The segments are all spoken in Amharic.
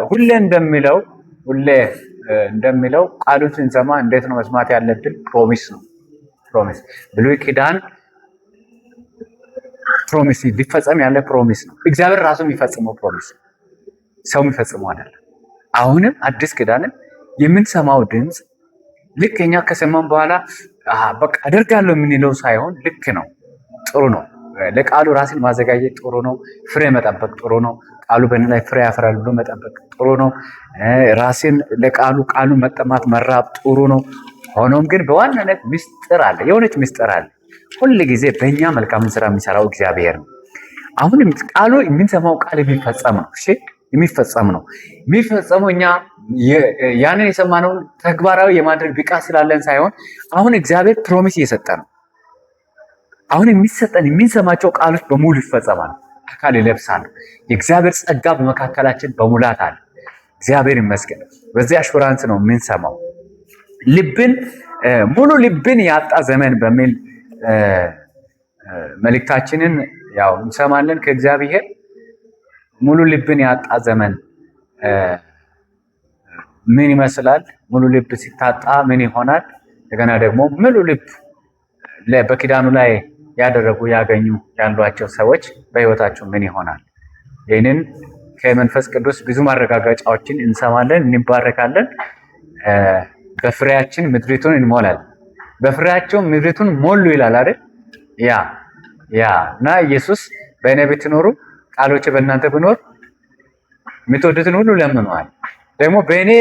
ሁሌ እንደሚለው ቃሉን ስንሰማ እንዴት ነው መስማት ያለብን? ፕሮሚስ ነው። ፕሮሚስ ብሉይ ኪዳን ፕሮሚስ ሊፈጸም ያለ ፕሮሚስ ነው። እግዚአብሔር ራሱ የሚፈጽመው ፕሮሚስ ነው፣ ሰው የሚፈጽመው አይደለም። አሁንም አዲስ ኪዳንን የምንሰማው ድምፅ ልክ እኛ ከሰማን በኋላ በቃ አደርጋለሁ የምንለው ሳይሆን ልክ ነው፣ ጥሩ ነው። ለቃሉ ራስን ማዘጋጀት ጥሩ ነው። ፍሬ መጠበቅ ጥሩ ነው። ቃሉ በእኔ ላይ ፍሬ ያፈራል ብሎ መጠበቅ ጥሩ ነው። ራስን ቃሉን መጠማት መራብ ጥሩ ነው። ሆኖም ግን በዋናነት ምስጢር አለ፣ የሆነች ምስጢር አለ። ሁል ጊዜ በእኛ መልካምን ስራ የሚሰራው እግዚአብሔር ነው። አሁንም ቃሉ የምንሰማው ቃል የሚፈጸም ነው። እሺ የሚፈጸም ነው። የሚፈጸመው እኛ ያንን የሰማነውን ተግባራዊ የማድረግ ብቃት ስላለን ሳይሆን አሁን እግዚአብሔር ፕሮሚስ እየሰጠ ነው። አሁን የሚሰጠን የምንሰማቸው ቃሎች በሙሉ ይፈጸማል፣ አካል ይለብሳሉ። የእግዚአብሔር ጸጋ በመካከላችን በሙላት አለ። እግዚአብሔር ይመስገን። በዚህ አሹራንስ ነው የምንሰማው። ሙሉ ልብን ያጣ ዘመን በሚል መልእክታችንን ያው እንሰማለን ከእግዚአብሔር። ሙሉ ልብን ያጣ ዘመን ምን ይመስላል? ሙሉ ልብ ሲታጣ ምን ይሆናል? እንደገና ደግሞ ሙሉ ልብ በኪዳኑ ላይ ያገኙ ያሏቸው ሰዎች በህይወታቸው ምን ይሆናል? ይህንን ከመንፈስ ቅዱስ ብዙ ማረጋገጫዎችን እንሰማለን፣ እንባረካለን። በፍሬያችን ምድሪቱን እንሞላለን። በፍሬያቸው ምድሪቱን ሞሉ ይላል አይደል? ያ እና ኢየሱስ በእኔ ብትኖሩ ቃሎቼ በእናንተ ብኖር የምትወዱትን ሁሉ ለምነዋል። ደግሞ በእኔ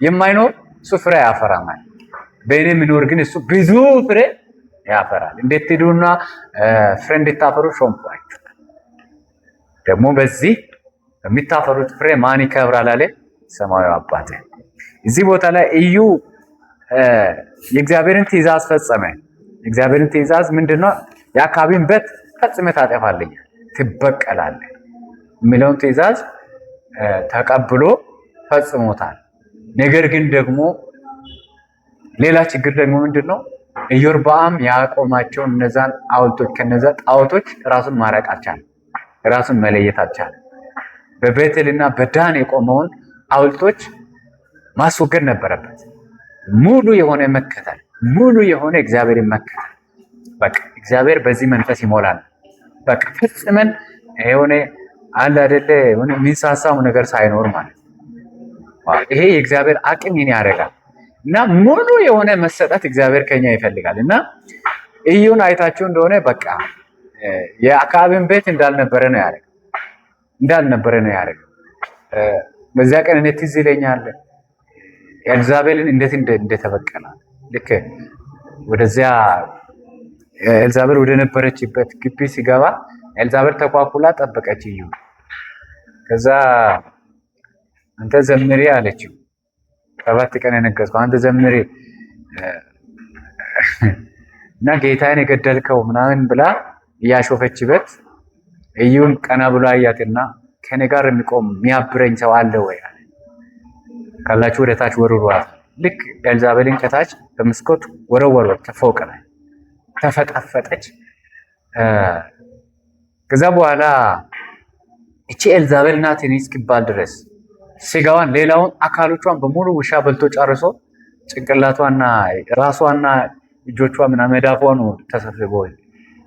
የማይኖር እሱ ፍሬ ያፈራል። በእኔ የሚኖር ግን እሱ ብዙ ፍሬ ያፈራል። እንዴት ትሄዱና ፍሬ እንድታፈሩ ሾምኳችሁ። ደግሞ በዚህ በሚታፈሩት ፍሬ ማን ይከብራል አለ? ሰማያዊ አባቴ። እዚህ ቦታ ላይ እዩ የእግዚአብሔርን ትእዛዝ ፈጸመ። የእግዚአብሔርን ትእዛዝ ምንድነው? የአካባቢን ቤት ፈጽመህ ታጠፋለህ፣ ትበቀላለህ የሚለውን ትእዛዝ ተቀብሎ ፈጽሞታል። ነገር ግን ደግሞ ሌላ ችግር ደግሞ ምንድነው? ኢዮርብዓም ያቆማቸውን እነዛን ሐውልቶች ከነዛ ጣዖቶች ራሱን ማራቅ አልቻለም፣ ራሱን መለየት አልቻለም። በቤቴልና በዳን የቆመውን ሐውልቶች ማስወገድ ነበረበት። ሙሉ የሆነ መከተል፣ ሙሉ የሆነ እግዚአብሔርን መከተል። በቃ እግዚአብሔር በዚህ መንፈስ ይሞላል። በቃ ፈጽመን የሆነ አለ አይደለ የሆነ የሚሳሳው ነገር ሳይኖር ማለት ነው። ይሄ የእግዚአብሔር አቅም ይሄን ያደርጋል። እና ሙሉ የሆነ መሰጠት እግዚአብሔር ከኛ ይፈልጋል። እና ኢዩን አይታችሁ እንደሆነ በቃ የአክዓብን ቤት እንዳልነበረ ነው ያደረገው። በዚያ ቀን እኔ ትዝ ይለኛል ኤልዛቤልን እንዴት እንደተበቀላት። ልክ ወደዚያ ኤልዛቤል ወደ ነበረችበት ግቢ ሲገባ ኤልዛቤል ተኳኩላ ጠበቀች እዩ። ከዛ አንተ ዘምሪ አለችው። 7 ቀን የነገስከው አንተ ዘምሪ እና ጌታን የገደልከው ምናምን ብላ እያሾፈችበት እዩን ቀና ብሎ አያትና ከኔ ጋር የሚቆም የሚያብረኝ ሰው አለ ወይ? ካላችሁ ወደ ታች ወርውሯት። ልክ ኤልዛቤልን ከታች በመስኮት ወረወሯት። ከፎቅ ላይ ተፈጣፈጠች። ከዛ በኋላ እቺ ኤልዛቤል ናት እስኪባል ድረስ ስጋዋን ሌላውን አካሎቿን በሙሉ ውሻ በልቶ ጨርሶ ጭንቅላቷና ራሷና እጆቿ ምናምን መዳፏ ነው ተሰብስቦ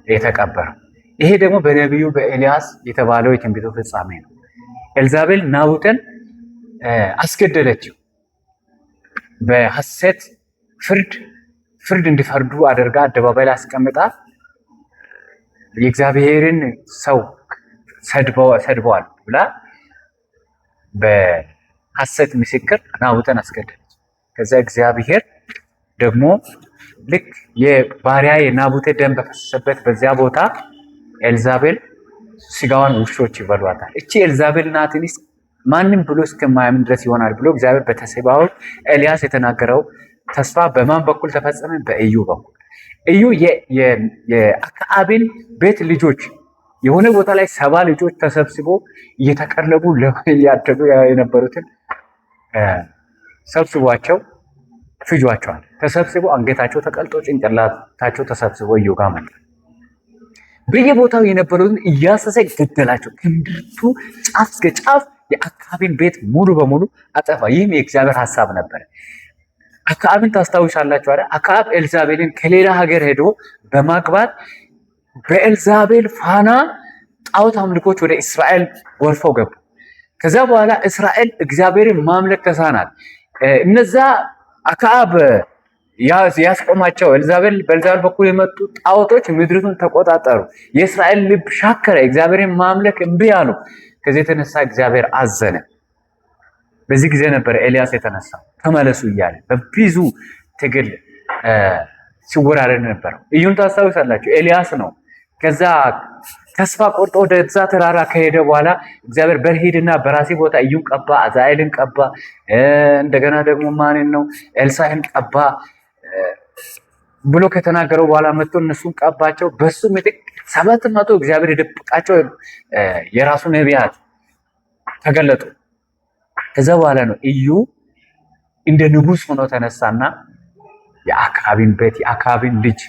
የተቀበረው። ይሄ ደግሞ በነቢዩ በኤልያስ የተባለው የትንቢቱ ፍጻሜ ነው። ኤልዛቤል ናቡቴን አስገደለችው። በሐሰት ፍርድ እንዲፈርዱ አድርጋ አደባባይ ላይ አስቀምጣ የእግዚአብሔርን ሰው ሰድበዋል ብላ በሐሰት ምስክር ናቡቴን አስገደለች። ከዛ እግዚአብሔር ደግሞ ልክ የባሪያ የናቡቴ ደም በፈሰሰበት በዚያ ቦታ ኤልዛቤል ስጋዋን ውሾች ይበሏታል። እቺ ኤልዛቤል ናትንስ ማንም ብሎ እስከማያምን ድረስ ይሆናል ብሎ እግዚአብሔር በተሰባው ኤልያስ የተናገረው ተስፋ በማን በኩል ተፈጸመ? በኢዩ በኩል። ኢዩ የአክዓብን ቤት ልጆች የሆነ ቦታ ላይ 70 ልጆች ተሰብስቦ እየተቀለቡ ያደጉ የነበሩትን ሰብስቧቸው ፍጇቸዋል። ተሰብስቦ አንገታቸው ተቀልጦ ጭንቅላታቸው ተሰብስቦ ኢዩ ጋር መጣ። በየቦታው የነበሩትን እያሰሰ ገደላቸው። ከምድርቱ ጫፍ እስከ ጫፍ የአክዓብን ቤት ሙሉ በሙሉ አጠፋ። ይህም የእግዚአብሔር ሐሳብ ነበር። አክዓብን ታስታውሳላችሁ አይደል? አክዓብ ኤልዛቤልን ከሌላ ሀገር ሄዶ በማግባት በኤልዛቤል ፋና ጣዖት አምልኮች ወደ እስራኤል ጎርፈው ገቡ። ከዛ በኋላ እስራኤል እግዚአብሔርን ማምለክ ተሳናት። እነዛ አክዓብ ያስቆማቸው በኤልዛቤል በኩል የመጡ ጣዖቶች ምድሪቱን ተቆጣጠሩ። የእስራኤል ልብ ሻከረ፣ እግዚአብሔርን ማምለክ እምቢ አሉ። ከዚህ የተነሳ እግዚአብሔር አዘነ። በዚህ ጊዜ ነበር ኤልያስ የተነሳው ተመለሱ እያለ በብዙ ትግል ሲወራረድ ነበረው። እዩን ታስታውሳላችሁ? ኤልያስ ነው። ከዛ ተስፋ ቆርጦ ወደዛ ተራራ ከሄደ በኋላ እግዚአብሔር በርሂድና በራሴ ቦታ እዩን ቀባ፣ አዛኤልን ቀባ፣ እንደገና ደግሞ ማንን ነው ኤልሳዕን ቀባ ብሎ ከተናገረው በኋላ መጥቶ እነሱን ቀባቸው። በሱ ምትክ 700 እግዚአብሔር የደበቃቸው የራሱ ነቢያት ተገለጡ። ከዛ በኋላ ነው እዩ እንደ ንጉስ ሆኖ ተነሳና የአክዓብን ቤት የአክዓብን ልጅ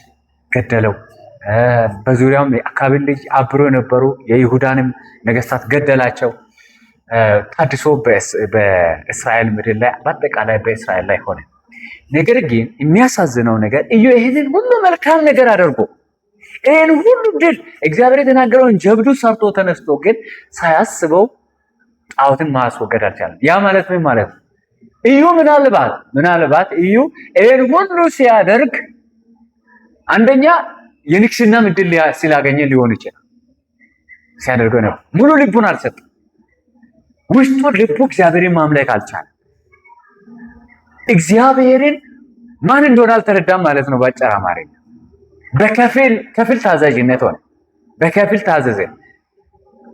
ገደለው። በዙሪያውም የአክዓብን ልጅ አብሮ የነበሩ የይሁዳንም ነገስታት ገደላቸው። ታድሶ በእስራኤል ምድር ላይ በአጠቃላይ በእስራኤል ላይ ሆነ። ነገር ግን የሚያሳዝነው ነገር እዩ ይህንን ሁሉ መልካም ነገር አድርጎ ይህን ሁሉ ድል እግዚአብሔር የተናገረውን ጀብዱ ሰርቶ ተነስቶ ግን ሳያስበው ጣዖትን ማስወገድ አልቻለም። ያ ማለት ምን ማለት ነው? እዩ ምናልባት እዩ ይህን ሁሉ ሲያደርግ አንደኛ የንግስና ምድል ስላገኘ ሊሆን ይችላል። ሲያደርገው ነው ሙሉ ልቡን አልሰጠም። ውስጡ ልቡ እግዚአብሔርን ማምለክ አልቻለም። እግዚአብሔርን ማን እንደሆነ አልተረዳም ማለት ነው። ባጭር አማርኛ በከፊል ታዛዥነት ሆነ። በከፊል ታዘዘ።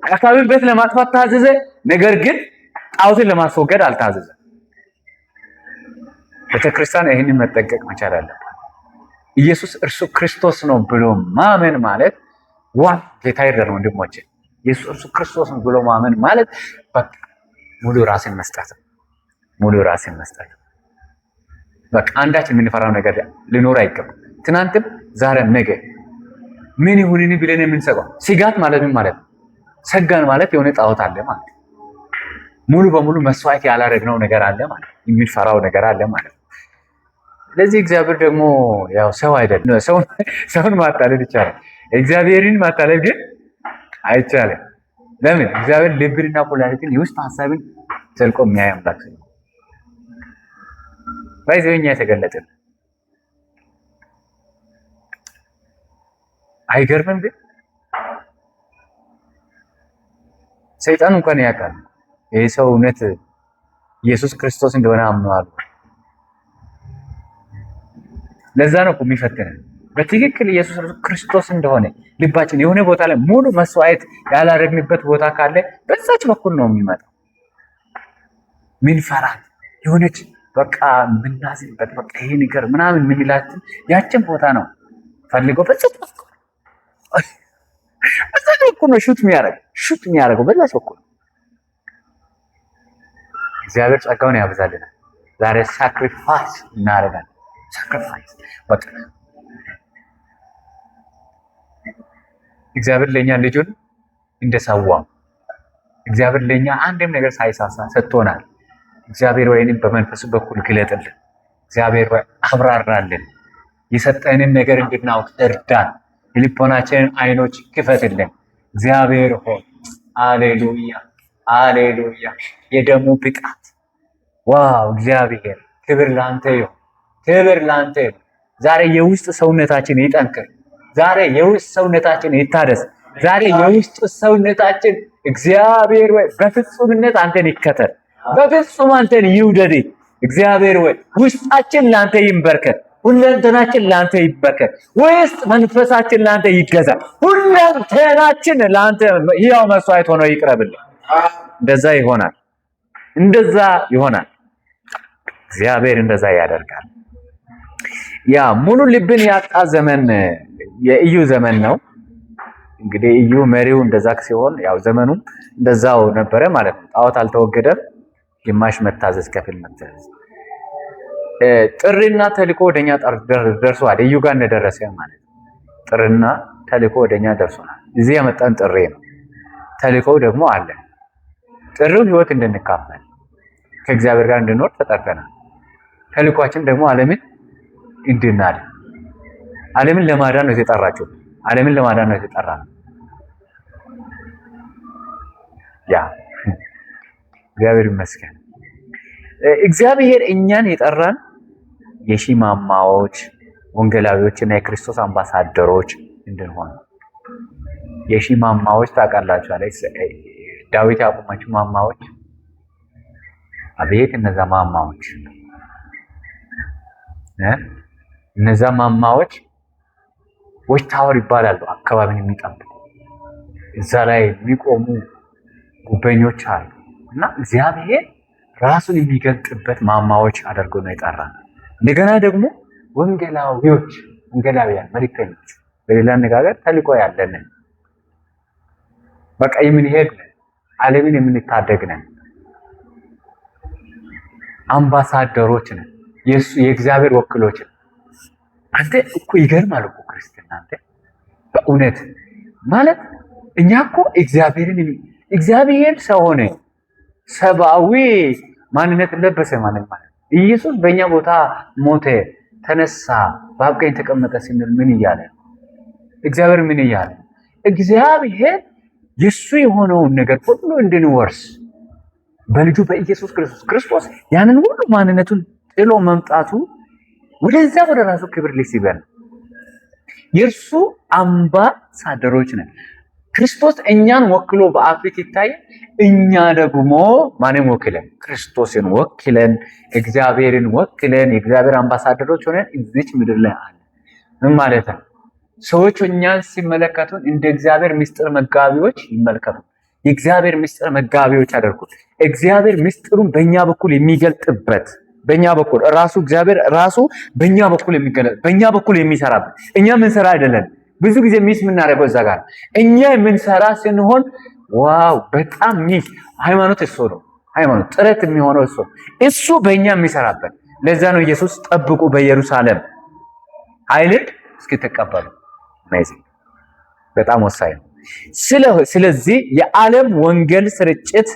አክዓብን ቤት ለማጥፋት ታዘዘ። ነገር ግን ጣዖትን ለማስወገድ አልታዘዘ። ቤተክርስቲያን ይህንን መጠንቀቅ መቻል አለበት። ኢየሱስ እርሱ ክርስቶስ ነው ብሎ ማመን ማለት ጌታ ይርዳን ወንድሞቼ፣ ኢየሱስ እርሱ ክርስቶስ ነው ብሎ ማመን ማለት በቃ ሙሉ ራስን መስጠት ነው። ሙሉ ራስን መስጠት በቃ አንዳች የምንፈራው ነገር ሊኖር አይገባም። ትናንትም ዛሬም ነገ ምን ይሁንኒ ብለን የምንሰጋው ስጋት ማለት ምን ማለት ነው? ሰጋን ማለት የሆነ ጣዖት አለ ማለት ነው። ሙሉ በሙሉ መስዋዕት ያላረግነው ነገር አለ ማለት ነው። የምንፈራው ነገር አለ ማለት ነው። ስለዚህ እግዚአብሔር ደግሞ ያው ሰው አይደለም። ሰውን ማታለል ይቻላል፣ እግዚአብሔርን ማታለል ግን አይቻልም። ለምን? እግዚአብሔር ልብንና ኩላሊትን የውስጥ ሐሳብን ዘልቆ የሚያይ አምላክ ነው። ባይዘኛ የተገለጠን አይገርምም? ግን ሰይጣን እንኳን ያውቃል ይሄ ሰው እውነት ኢየሱስ ክርስቶስ እንደሆነ አምነዋል። ለዛ ነው እኮ የሚፈትነን። በትክክል ኢየሱስ ክርስቶስ እንደሆነ ልባችን የሆነ ቦታ ላይ ሙሉ መስዋዕት ያላረግንበት ቦታ ካለ በዛች በኩል ነው የሚመጣው። ምን ፈራት የሆነች በቃ ምናዝንበት በቃ ይሄ ነገር ምናምን ምንላትን ያችን ቦታ ነው ፈልገው በዛች በኩል ነው ሹት የሚያደርገው በዛች በኩል። እግዚአብሔር ጸጋውን ያብዛልናል። ዛሬ ሳክሪፋይስ እናደርጋለን። ሳክሪፋይስ በቃ እግዚአብሔር ለኛ ልጁን እንደሰዋው እግዚአብሔር ለኛ አንድም ነገር ሳይሳሳ ሰጥቶናል። እግዚአብሔር ወይንም በመንፈሱ በኩል ግለጥልን። እግዚአብሔር ወይ አብራራልን። የሰጠንን ነገር እንድናውቅ እርዳን። የልቦናችንን አይኖች ክፈትልን። እግዚአብሔር ሆይ ሃሌሉያ ሃሌሉያ። የደሙ ብቃት ዋው! እግዚአብሔር ክብር ላንተ ይሁን፣ ክብር ላንተ ይሁን። ዛሬ የውስጥ ሰውነታችን ይጠንክር። ዛሬ የውስጥ ሰውነታችን ይታደስ። ዛሬ የውስጥ ሰውነታችን እግዚአብሔር ወይ በፍጹምነት አንተን ይከተል፣ በፍጹም አንተን ይውደድ። እግዚአብሔር ወይ ውስጣችን ላንተ ይንበርከክ፣ ሁለንተናችን ላንተ ይበርከክ። ውስጥ መንፈሳችን ላንተ ይገዛ፣ ሁለንተናችን ላንተ ሕያው መስዋዕት ሆኖ ይቅረብልን። እንደዛ ይሆናል፣ እንደዛ ይሆናል። እግዚአብሔር እንደዛ ያደርጋል። ያ ሙሉ ልብን ያጣ ዘመን የኢዩ ዘመን ነው። እንግዲህ ኢዩ መሪው እንደዛ ሲሆን ያው ዘመኑም እንደዛው ነበረ ማለት ነው። ጣዖት አልተወገደም። ግማሽ መታዘዝ፣ ከፊል መታዘዝ። ጥሪና ተልእኮ ወደኛ ደርሷል። ኢዩ ጋር እንደደረሰ ማለት ነው። ጥሪና ተልእኮ ወደኛ ደርሷል። እዚህ የመጣን ጥሪ ነው። ተልእኮው ደግሞ አለ። ጥሪው ህይወት እንድንካፈል ከእግዚአብሔር ጋር እንድንኖር ተጠርተናል። ተልኳችን ደግሞ ዓለምን እንድናድን። ዓለምን ለማዳን ነው የተጠራችው። ዓለምን ለማዳን ነው የተጠራ ነው። ያ እግዚአብሔር ይመስገን። እግዚአብሔር እኛን የጠራን የሺማማዎች ወንጌላዊዎች እና የክርስቶስ አምባሳደሮች እንድንሆን። የሺማማዎች ታውቃላችሁ አለ ዳዊት ያቆማቸው ማማዎች። አቤት እነዛ ማማዎች እነዛ ማማዎች ዎች ታወር ይባላሉ። አካባቢን የሚጠብቁ እዛ ላይ የሚቆሙ ጉበኞች አሉ እና እግዚአብሔር ራሱን የሚገልጥበት ማማዎች አድርጎ ነው የጠራን። እንደገና ደግሞ ወንጌላውያን መልእክተኞች፣ በሌላ አነጋገር ተልእኮ ያለንን በቃ የምንሄድ ዓለምን የምንታደግ ነን። አምባሳደሮች ነን። የእግዚአብሔር ወክሎች ነን። አንተ እኮ ይገርማል እኮ ክርስትና። አንተ በእውነት ማለት እኛ እኮ እግዚአብሔር ሰው ሆነ፣ ሰብአዊ ማንነት ለበሰ ማለት ኢየሱስ በእኛ ቦታ ሞተ፣ ተነሳ፣ በአብ ቀኝ ተቀመጠ ስንል ምን እያለ? እግዚአብሔር ምን እያለ? እግዚአብሔር የሱ የሆነውን ነገር ሁሉ እንድንወርስ በልጁ በኢየሱስ ክርስቶስ ያንን ሁሉ ማንነቱን ጥሎ መምጣቱ ወደዛ ወደ ራሱ ክብር ሊስበን የእርሱ አምባሳደሮች ነን። ክርስቶስ እኛን ወክሎ በአብ ፊት ይታያል። እኛ ደግሞ ማንን ወክለን? ክርስቶስን ወክለን እግዚአብሔርን ወክለን የእግዚአብሔር አምባሳደሮች ሆነን እዚች ምድር ላይ አለ። ምን ማለት ነው? ሰዎች እኛን ሲመለከቱን እንደ እግዚአብሔር ምስጢር መጋቢዎች ይመልከቱ። የእግዚአብሔር ምስጢር መጋቢዎች አደርጉት። እግዚአብሔር ምስጢሩን በእኛ በኩል የሚገልጥበት በእኛ በኩል ራሱ እግዚአብሔር ራሱ በእኛ በኩል የሚገለጥ በእኛ በኩል የሚሰራበት። እኛ የምንሰራ አይደለም። ብዙ ጊዜ ሚስ የምናደርገው እዛ ጋር እኛ የምንሰራ ስንሆን ዋው በጣም ሚስ ሃይማኖት እሱ ነው። ሃይማኖት ጥረት የሚሆነው እሱ በእኛ የሚሰራበት። ለዛ ነው ኢየሱስ ጠብቁ በኢየሩሳሌም ኃይልን እስክትቀበሉ። በጣም ወሳኝ ነው። ስለዚህ የዓለም ወንጌል ስርጭት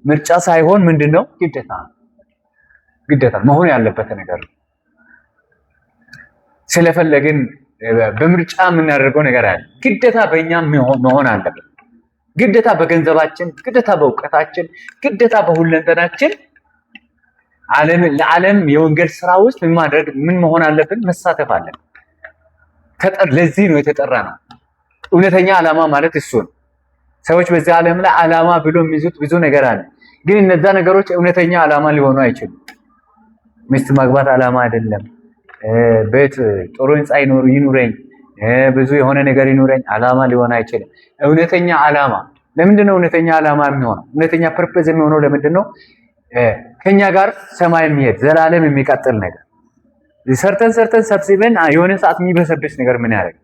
ምርጫ ሳይሆን ምንድነው? ግዴታ መሆን ያለበት ነገር ነው። ስለፈለግን በምርጫ የምናደርገው ነገር አለ። ግዴታ በእኛ መሆን አለበት። ግዴታ በገንዘባችን፣ ግዴታ በእውቀታችን፣ ግዴታ በሁለንተናችን ለዓለም የወንጌል ስራ ውስጥ ምን መሆን አለብን? መሳተፍ አለብን። ለዚህ ነው የተጠራ ነው። እውነተኛ ዓላማ ማለት እሱ ነው። ሰዎች በዚህ ዓለም ላይ ዓላማ ብሎ የሚይዙት ብዙ ነገር አለ። ግን እነዛ ነገሮች እውነተኛ ዓላማ ሊሆኑ አይችሉም። ሚስት ማግባት ዓላማ አይደለም። ቤት ጥሩ ህንፃ ይኑረኝ፣ ብዙ የሆነ ነገር ይኑረኝ ዓላማ ሊሆን አይችልም። እውነተኛ ዓላማ ለምንድን ነው? እውነተኛ ዓላማ የሚሆነው እውነተኛ ፐርፐዝ የሚሆነው ለምንድን ነው? ከኛ ጋር ሰማይ የሚሄድ ዘላለም የሚቀጥል ነገር ሰርተን ሰብስበን የሆነ ሰዓት የሚበሰብስ ነገር ምን ያደርግ?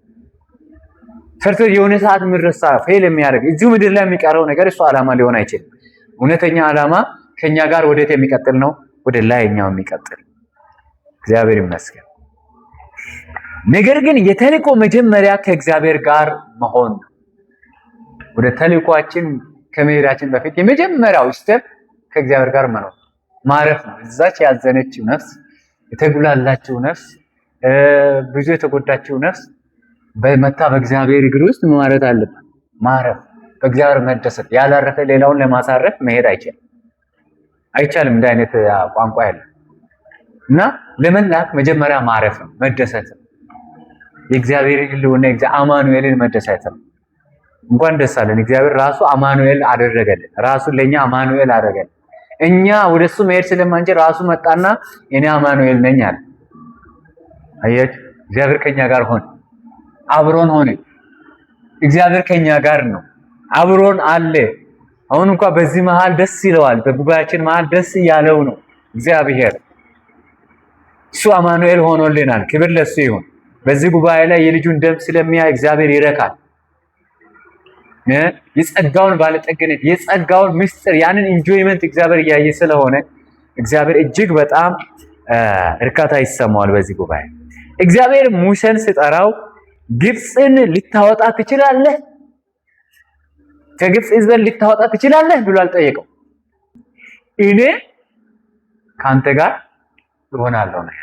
ሰርተን የሆነ ሰዓት የሚረሳ ፌል የሚያደርግ እዚሁ ምድር ላይ የሚቀረው ነገር እሱ ዓላማ ሊሆን አይችልም። እውነተኛ ዓላማ ከኛ ጋር ወዴት የሚቀጥል ነው? ወደ ላይኛው የሚቀጥል። እግዚአብሔር ይመስገን። ነገር ግን የተልእኮ መጀመሪያ ከእግዚአብሔር ጋር መሆን ነው። ወደ ተልእኮአችን ከመሄዳችን በፊት የመጀመሪያው ስቴፕ ከእግዚአብሔር ጋር መኖር ማረፍ ነው። እዛች ያዘነችው ነፍስ፣ የተጉላላችው ነፍስ፣ ብዙ የተጎዳችው ነፍስ በመታ በእግዚአብሔር እግር ውስጥ ማረፍ አለባት። ማረፍ፣ በእግዚአብሔር መደሰት። ያላረፈ ሌላውን ለማሳረፍ መሄድ አይቻልም። እንደ አይነት ቋንቋ ያለ እና ለመላክ መጀመሪያ ማረፍ ነው፣ መደሰት ነው። የእግዚአብሔር ሕልውና አማኑኤልን መደሰት ነው። እንኳን ደስ አለን። እግዚአብሔር ራሱ አማኑኤል አደረገልን። ራሱን ለኛ አማኑኤል አደረገልን። እኛ ወደሱ መሄድ ስለማንችል ራሱ መጣና እኔ አማኑኤል ነኝ አለ። አያችሁ፣ እግዚአብሔር ከኛ ጋር ሆነ፣ አብሮን ሆነ። እግዚአብሔር ከኛ ጋር ነው፣ አብሮን አለ። አሁን እንኳን በዚህ መሃል ደስ ይለዋል። በጉባኤያችን መሃል ደስ እያለው ነው እግዚአብሔር። እሱ አማኑኤል ሆኖልናል። ክብር ለሱ ይሁን። በዚህ ጉባኤ ላይ የልጁን ደም ስለሚያይ እግዚአብሔር ይረካል። የጸጋውን ባለጠግነት፣ የጸጋውን ምስጢር፣ ያንን ኢንጆይመንት እግዚአብሔር እያየ ስለሆነ እግዚአብሔር እጅግ በጣም እርካታ ይሰማዋል በዚህ ጉባኤ። እግዚአብሔር ሙሴን ሲጠራው ግብፅን ልታወጣ ትችላለህ፣ ከግብፅ ሕዝብን ልታወጣ ትችላለህ ብሎ አልጠየቀው። እኔ ከአንተ ጋር እሆናለሁ ነው።